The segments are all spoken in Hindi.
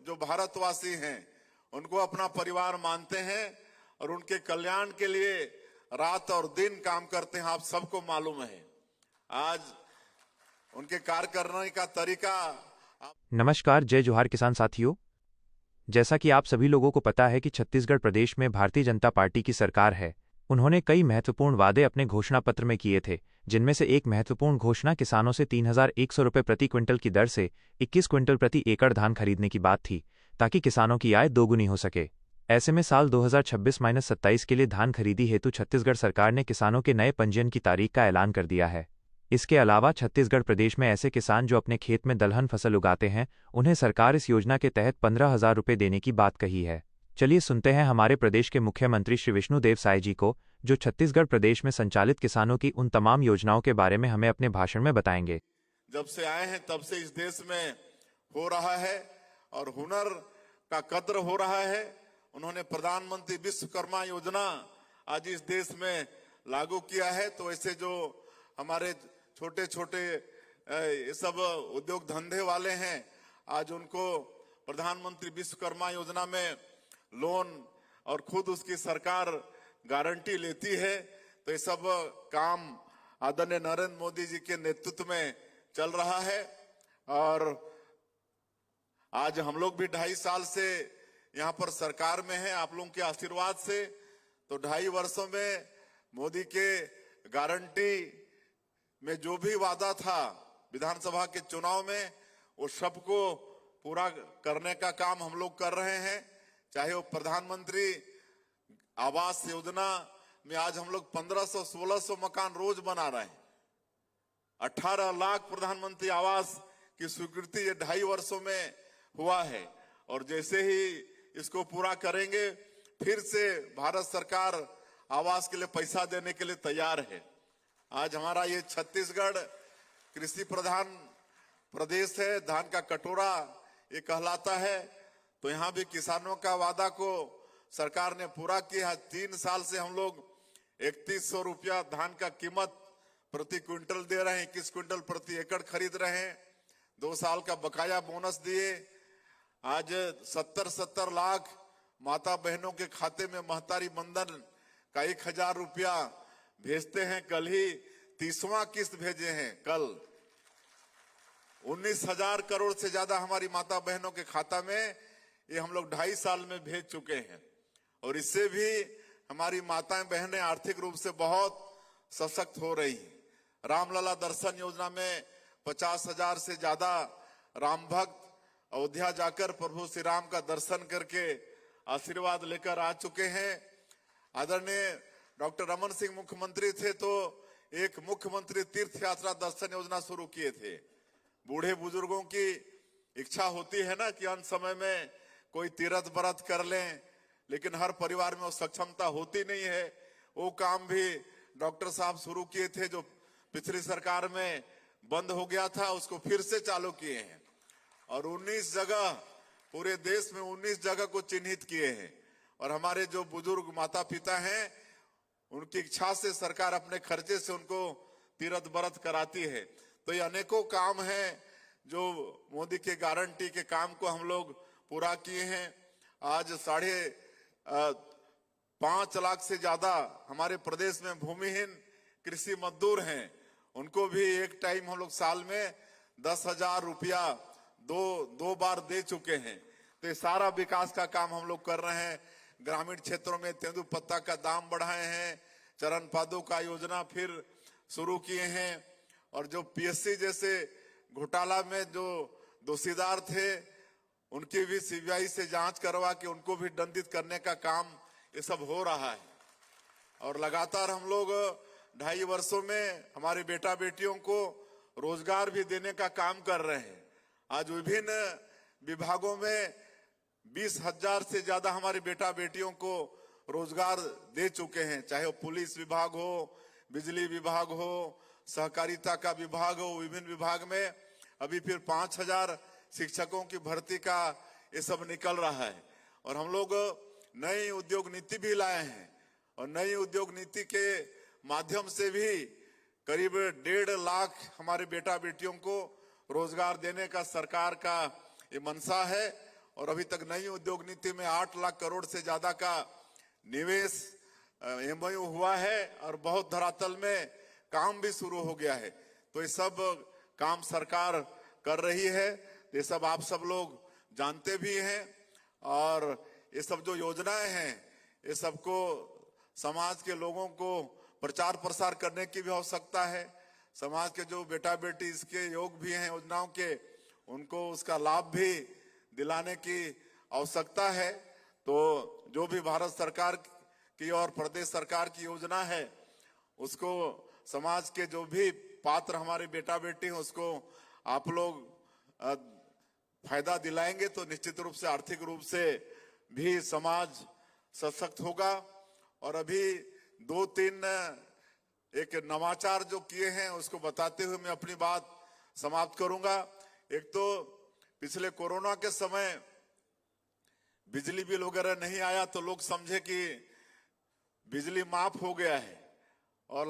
जो भारतवासी हैं उनको अपना परिवार मानते हैं और उनके कल्याण के लिए रात और दिन काम करते हैं, आप सबको मालूम है। आज उनके कार्य करने का तरीका। नमस्कार, जय जोहार किसान साथियों। जैसा कि आप सभी लोगों को पता है कि छत्तीसगढ़ प्रदेश में भारतीय जनता पार्टी की सरकार है। उन्होंने कई महत्वपूर्ण वादे अपने घोषणा पत्र में किए थे, जिनमें से एक महत्वपूर्ण घोषणा किसानों से 3,100 रुपये प्रति क्विंटल की दर से 21 क्विंटल प्रति एकड़ धान खरीदने की बात थी, ताकि किसानों की आय दोगुनी हो सके। ऐसे में साल 2026-27 के लिए धान खरीदी हेतु छत्तीसगढ़ सरकार ने किसानों के नए पंजीयन की तारीख का ऐलान कर दिया है। इसके अलावा छत्तीसगढ़ प्रदेश में ऐसे किसान जो अपने खेत में दलहन फसल उगाते हैं, उन्हें सरकार इस योजना के तहत 15,000 रुपये देने की बात कही है। चलिए सुनते हैं हमारे प्रदेश के मुख्यमंत्री श्री विष्णुदेव साय जी को, जो छत्तीसगढ़ प्रदेश में संचालित किसानों की उन तमाम योजनाओं के बारे में हमें अपने भाषण में बताएंगे। जब से आए हैं तब से इस देश में हो रहा है और हुनर का कद्र हो रहा है। उन्होंने प्रधानमंत्री विश्वकर्मा योजना आज इस देश में लागू किया है। तो ऐसे जो हमारे छोटे छोटे ये सब उद्योग धंधे वाले हैं, आज उनको प्रधानमंत्री विश्वकर्मा योजना में लोन और खुद उसकी सरकार गारंटी लेती है। तो ये सब काम आदरणीय नरेंद्र मोदी जी के नेतृत्व में चल रहा है। और आज हम लोग भी 2.5 साल से यहाँ पर सरकार में हैं, आप लोगों के आशीर्वाद से। तो 2.5 वर्षों में मोदी के गारंटी में जो भी वादा था विधानसभा के चुनाव में, वो सबको पूरा करने का काम हम लोग कर रहे हैं। चाहे वो प्रधानमंत्री आवास योजना में आज हम लोग 1500-1600 मकान रोज बना रहे हैं। 18 लाख प्रधानमंत्री आवास की स्वीकृति ये 2.5 वर्षों में हुआ है। और जैसे ही इसको पूरा करेंगे, फिर से भारत सरकार आवास के लिए पैसा देने के लिए तैयार है। आज हमारा ये छत्तीसगढ़ कृषि प्रधान प्रदेश है, धान का कटोरा ये कहलाता है। तो यहाँ भी किसानों का वादा को सरकार ने पूरा किया। 3 साल से हम लोग 3100 रुपया धान का कीमत प्रति क्विंटल दे रहे हैं, 21 क्विंटल प्रति एकड़ खरीद रहे हैं। 2 साल का बकाया बोनस दिए। आज 70 लाख माता बहनों के खाते में महतारी बंधन का 1,000 रुपया भेजते हैं। कल ही 30वां किस्त भेजे हैं। कल 19,000 करोड़ से ज्यादा हमारी माता बहनों के खाता में ये हम लोग 2.5 साल में भेज चुके हैं। और इससे भी हमारी माताएं बहनें आर्थिक रूप से बहुत सशक्त हो रही हैं। रामलला दर्शन योजना में 50,000 से ज्यादा राम भक्त अयोध्या जाकर प्रभु श्री राम का दर्शन करके आशीर्वाद लेकर आ चुके हैं। आदरणीय डॉक्टर रमन सिंह मुख्यमंत्री थे तो एक मुख्यमंत्री तीर्थ यात्रा दर्शन योजना शुरू किए थे। बूढ़े बुजुर्गों की इच्छा होती है ना कि अंत समय में कोई तीर्थ व्रत कर लें, लेकिन हर परिवार में वो सक्षमता होती नहीं है। वो काम भी डॉक्टर साहब शुरू किए थे, जो पिछली सरकार में बंद हो गया था, उसको फिर से चालू किए हैं। और 19 जगह पूरे देश में 19 जगह को चिन्हित किए हैं। और हमारे जो बुजुर्ग माता पिता हैं, उनकी इच्छा से सरकार अपने खर्चे से उनको तीर्थ व्रत कराती है। तो ये अनेकों काम हैं जो मोदी के गारंटी के काम को हम लोग पूरा किए हैं। आज 5.5 लाख से ज्यादा हमारे प्रदेश में भूमिहीन कृषि मजदूर हैं, उनको भी एक टाइम हम लोग साल में 10,000 रुपया दो बार दे चुके हैं। तो ये सारा विकास का काम हम लोग कर रहे हैं। ग्रामीण क्षेत्रों में तेंदुपत्ता का दाम बढ़ाए हैं, चरण पादुका योजना फिर शुरू किए हैं। और जो पीएससी जैसे घोटाला में जो दोषीदार थे, उनकी भी सीबीआई से जांच करवा के उनको भी दंडित करने का काम ये सब हो रहा है। और लगातार हम लोग 2.5 वर्षों में हमारे बेटा बेटियों को रोजगार भी देने का काम कर रहे हैं। आज विभिन्न विभागों में 20,000 से ज्यादा हमारे बेटा बेटियों को रोजगार दे चुके हैं, चाहे वो पुलिस विभाग हो, बिजली विभाग हो, सहकारिता का विभाग हो। विभिन्न विभाग में अभी फिर 5,000 शिक्षकों की भर्ती का ये सब निकल रहा है। और हम लोग नई उद्योग नीति भी लाए हैं। और नई उद्योग नीति के माध्यम से भी करीब 1.5 लाख हमारे बेटा बेटियों को रोजगार देने का सरकार का ये मंशा है। और अभी तक नई उद्योग नीति में 8 लाख करोड़ से ज्यादा का निवेश एमओयू हुआ है और बहुत धरातल में काम भी शुरू हो गया है। तो ये सब काम सरकार कर रही है, ये सब आप सब लोग जानते भी हैं। और ये सब जो योजनाएं हैं ये सबको समाज के लोगों को प्रचार प्रसार करने की भी आवश्यकता है। समाज के जो बेटा बेटी इसके योग भी हैं योजनाओं के, उनको उसका लाभ भी दिलाने की आवश्यकता है। तो जो भी भारत सरकार की और प्रदेश सरकार की योजना है उसको समाज के जो भी पात्र हमारे बेटा बेटी हैं उसको आप लोग फायदा दिलाएंगे तो निश्चित रूप से आर्थिक रूप से भी समाज सशक्त होगा। और अभी 2-3 एक नवाचार जो किए हैं उसको बताते हुए मैं अपनी बात समाप्त करूंगा। एक तो पिछले कोरोना के समय बिजली बिल वगैरह नहीं आया तो लोग समझे कि बिजली माफ हो गया है और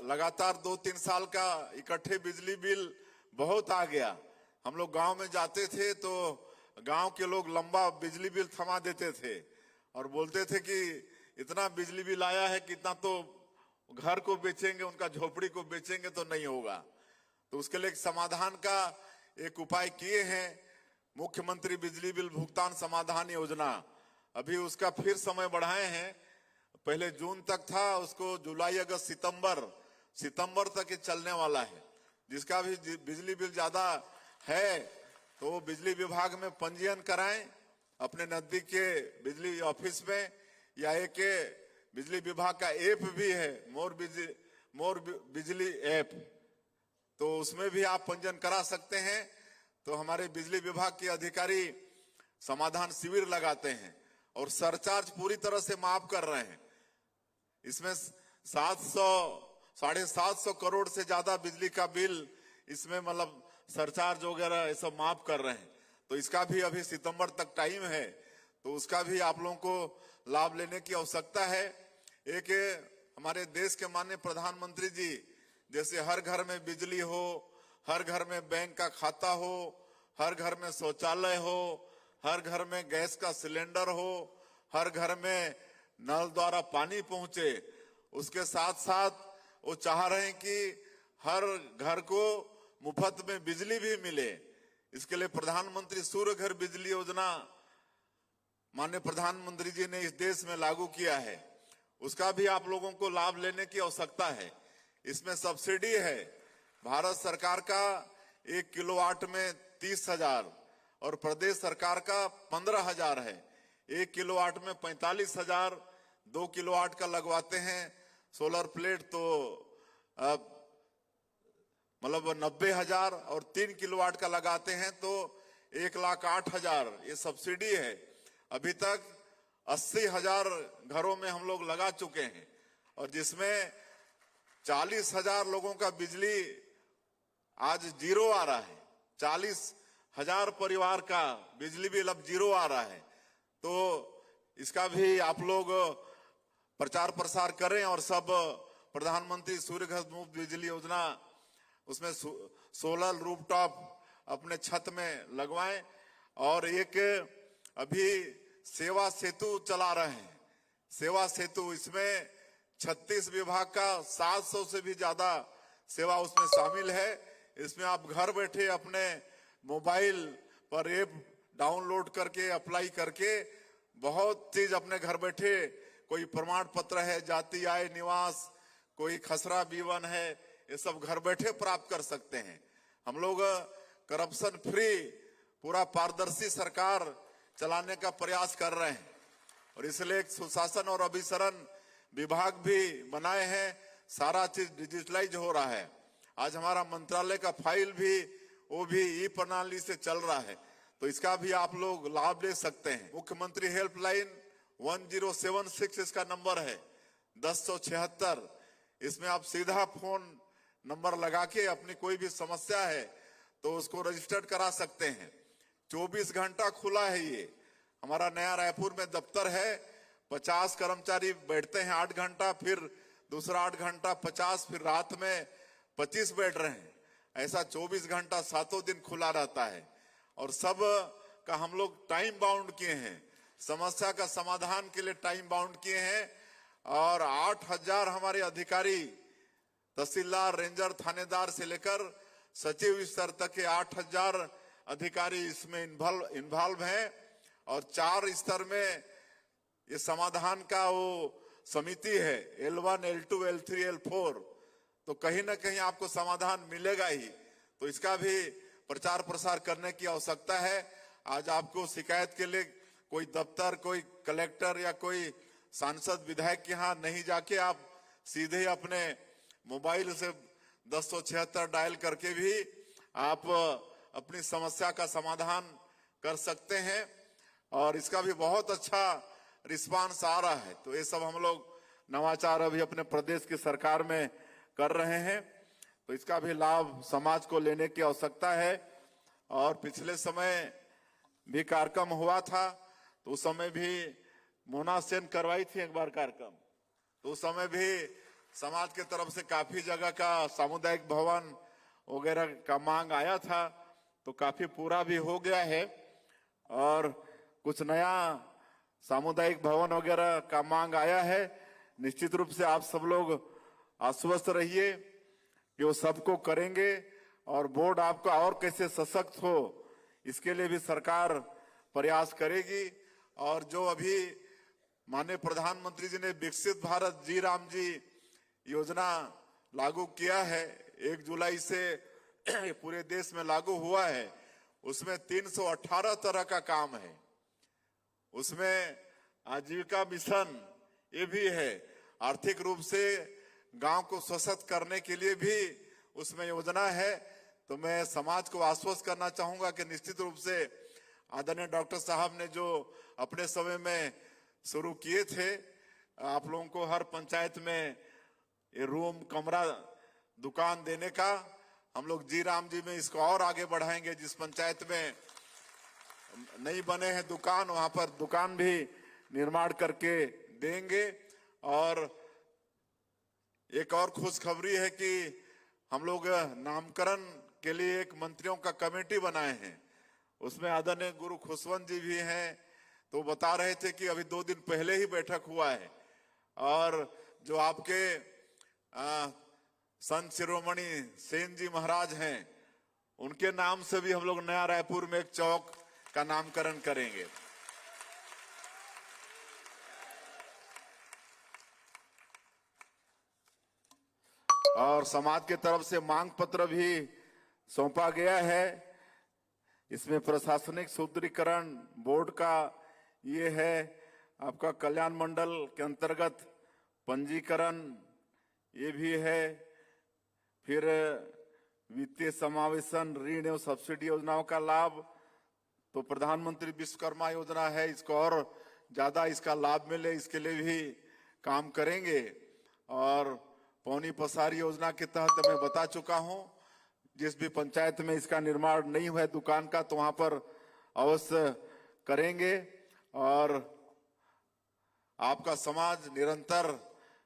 लगातार 2-3 साल का इकट्ठे बिजली बिल बहुत आ गया। हम लोग गांव में जाते थे तो गांव के लोग लंबा बिजली बिल थमा देते थे और बोलते थे कि इतना बिजली बिल आया है कि इतना तो घर को बेचेंगे, उनका झोपड़ी को बेचेंगे तो नहीं होगा। तो उसके लिए एक समाधान का एक उपाय किए हैं, मुख्यमंत्री बिजली बिल भुगतान समाधान योजना। अभी उसका फिर समय बढ़ाए हैं, पहले जून तक था, उसको जुलाई अगस्त सितंबर तक ये चलने वाला है। जिसका भी बिजली बिल ज्यादा है तो वो बिजली विभाग में पंजीयन कराएं अपने नजदीक के बिजली ऑफिस में, या एक बिजली विभाग का ऐप भी है मोर बिजली ऐप, तो उसमें भी आप पंजीयन करा सकते हैं। तो हमारे बिजली विभाग के अधिकारी समाधान शिविर लगाते हैं और सरचार्ज पूरी तरह से माफ कर रहे हैं। इसमें 700-750 करोड़ से ज्यादा बिजली का बिल इसमें मतलब सरचार्ज वगैरह ये सब माफ कर रहे हैं। तो इसका भी अभी सितंबर तक टाइम है, तो उसका भी आप लोगों को लाभ लेने की आवश्यकता है। एक हमारे देश के माननीय प्रधानमंत्री जी जैसे हर घर में बिजली हो, हर घर में बैंक का खाता हो, हर घर में शौचालय हो, हर घर में गैस का सिलेंडर हो, हर घर में नल द्वारा पानी पहुंचे, उसके साथ साथ वो चाह रहे हैं कि हर घर को मुफ्त में बिजली भी मिले। इसके लिए प्रधानमंत्री सूर्य घर बिजली योजना माननीय प्रधानमंत्री जी ने इस देश में लागू किया है, उसका भी आप लोगों को लाभ लेने की आवश्यकता है। इसमें सब्सिडी है, भारत सरकार का 1 किलोवाट में 30,000 और प्रदेश सरकार का 15,000 है। 1 किलोवाट में 45,000, 2 किलोवाट का लगवाते हैं सोलर प्लेट तो मतलब 90,000 और 3 किलोवाट का लगाते हैं तो 1,08,000 ये सब्सिडी है। अभी तक 80,000 घरों में हम लोग लगा चुके हैं और जिसमें 40,000 लोगों का बिजली आज जीरो आ रहा है। 40,000 परिवार का बिजली बिल अब जीरो आ रहा है। तो इसका भी आप लोग प्रचार प्रसार करें और सब प्रधानमंत्री सूर्य घर मुफ्त बिजली योजना उसमें सोलर रूफटॉप अपने छत में लगवाएं। और एक अभी सेवा सेतु चला रहे हैं, सेवा सेतु, इसमें 36 विभाग का 700 से भी ज्यादा सेवा उसमें शामिल है। इसमें आप घर बैठे अपने मोबाइल पर ऐप डाउनलोड करके अप्लाई करके बहुत चीज अपने घर बैठे, कोई प्रमाण पत्र है, जाति आय निवास, कोई खसरा B1 है, ये सब घर बैठे प्राप्त कर सकते हैं। हम लोग करप्शन फ्री पूरा पारदर्शी सरकार चलाने का प्रयास कर रहे हैं और इसलिए एक सुशासन और अभिसरण विभाग भी बनाए हैं। सारा चीज डिजिटलाइज हो रहा है। आज हमारा मंत्रालय का फाइल भी वो भी ई प्रणाली से चल रहा है, तो इसका भी आप लोग लाभ ले सकते हैं। मुख्यमंत्री हेल्पलाइन 1076 इसका नंबर है 1076। इसमें आप सीधा फोन नंबर लगा के अपनी कोई भी समस्या है तो उसको रजिस्टर्ड करा सकते हैं। 24 घंटा खुला है। ये हमारा नया रायपुर में दफ्तर है, 50 कर्मचारी बैठते हैं 8 घंटा, फिर दूसरा 8 घंटा 50, फिर रात में 25 बैठ रहे हैं। ऐसा 24 घंटा 7 दिन खुला रहता है और सब का हम लोग टाइम बाउंड किए हैं, समस्या का समाधान के लिए टाइम बाउंड किए हैं। और 8,000 हमारे अधिकारी, तहसीलदार, रेंजर, थानेदार से लेकर सचिव स्तर तक के 8,000 अधिकारी इसमें इन्वॉल्व हैं। और 4 स्तर में ये समाधान का वो समिति है, L1, L2, L3, L4, तो कहीं ना कहीं आपको समाधान मिलेगा ही। तो इसका भी प्रचार प्रसार करने की आवश्यकता है। आज आपको शिकायत के लिए कोई दफ्तर, कोई कलेक्टर या कोई सांसद, विधायक के यहाँ नहीं जाके आप सीधे अपने मोबाइल से 1076 डायल करके भी आप अपनी समस्या का समाधान कर सकते हैं। और इसका भी बहुत अच्छा रिस्पांस आ रहा है। तो ये सब हम लोग नवाचार अभी अपने प्रदेश की सरकार में कर रहे हैं, तो इसका भी लाभ समाज को लेने की आवश्यकता है। और पिछले समय भी कार्यक्रम हुआ था, तो उस समय भी मोना सेन करवाई थी एक बार कार्यक्रम, तो उस समय भी समाज के तरफ से काफी जगह का सामुदायिक भवन वगैरह का मांग आया था, तो काफी पूरा भी हो गया है। और कुछ नया सामुदायिक भवन वगैरह का मांग आया है। निश्चित रूप से आप सब लोग आश्वस्त रहिए कि वो सबको करेंगे। और बोर्ड आपका और कैसे सशक्त हो, इसके लिए भी सरकार प्रयास करेगी। और जो अभी माननीय प्रधानमंत्री जी ने विकसित भारत जी राम जी योजना लागू किया है, 1 जुलाई से पूरे देश में लागू हुआ है, उसमें 318 तरह का काम है। उसमें आजीविका मिशन ये भी है, आर्थिक रूप से गांव को सशक्त करने के लिए भी उसमें योजना है। तो मैं समाज को आश्वस्त करना चाहूंगा कि निश्चित रूप से आदरणीय डॉक्टर साहब ने जो अपने समय में शुरू किए थे, आप लोगों को हर पंचायत में ये रूम, कमरा, दुकान देने का, हम लोग जी राम जी में इसको और आगे बढ़ाएंगे। जिस पंचायत में नहीं बने हैं दुकान, वहां पर दुकान भी निर्माण करके देंगे। और एक और खुशखबरी है कि हम लोग नामकरण के लिए एक मंत्रियों का कमेटी बनाए हैं, उसमें आदरणीय गुरु खुशवंत जी भी हैं। तो बता रहे थे कि अभी 2 दिन पहले ही बैठक हुआ है। और जो आपके संत शिरोमणि सेन जी महाराज हैं, उनके नाम से भी हम लोग नया रायपुर में एक चौक का नामकरण करेंगे। और समाज के तरफ से मांग पत्र भी सौंपा गया है। इसमें प्रशासनिक सुदृढ़ीकरण बोर्ड का ये है, आपका कल्याण मंडल के अंतर्गत पंजीकरण ये भी है, फिर वित्तीय समावेशन, ऋण एवं सब्सिडी योजनाओं का लाभ, तो प्रधानमंत्री विश्वकर्मा योजना है, इसको और ज्यादा इसका लाभ मिले इसके लिए भी काम करेंगे। और पौनी पसारी योजना के तहत मैं बता चुका हूं, जिस भी पंचायत में इसका निर्माण नहीं हुआ है दुकान का, तो वहां पर अवश्य करेंगे। और आपका समाज निरंतर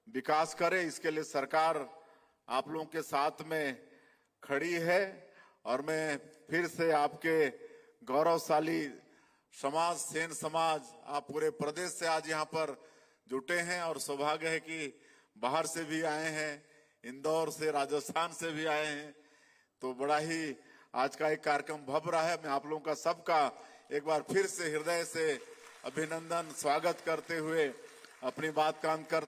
विकास करे, इसके लिए सरकार आप लोगों के साथ में खड़ी है। और मैं फिर से आपके गौरवशाली समाज, सेन समाज, आप पूरे प्रदेश से आज यहाँ पर जुटे हैं। और सौभाग्य है कि बाहर से भी आए हैं, इंदौर से, राजस्थान से भी आए हैं, तो बड़ा ही आज का एक कार्यक्रम भव्य रहा है। मैं आप लोगों का सबका एक बार फिर से हृदय से अभिनंदन, स्वागत करते हुए अपनी बात का अंत कर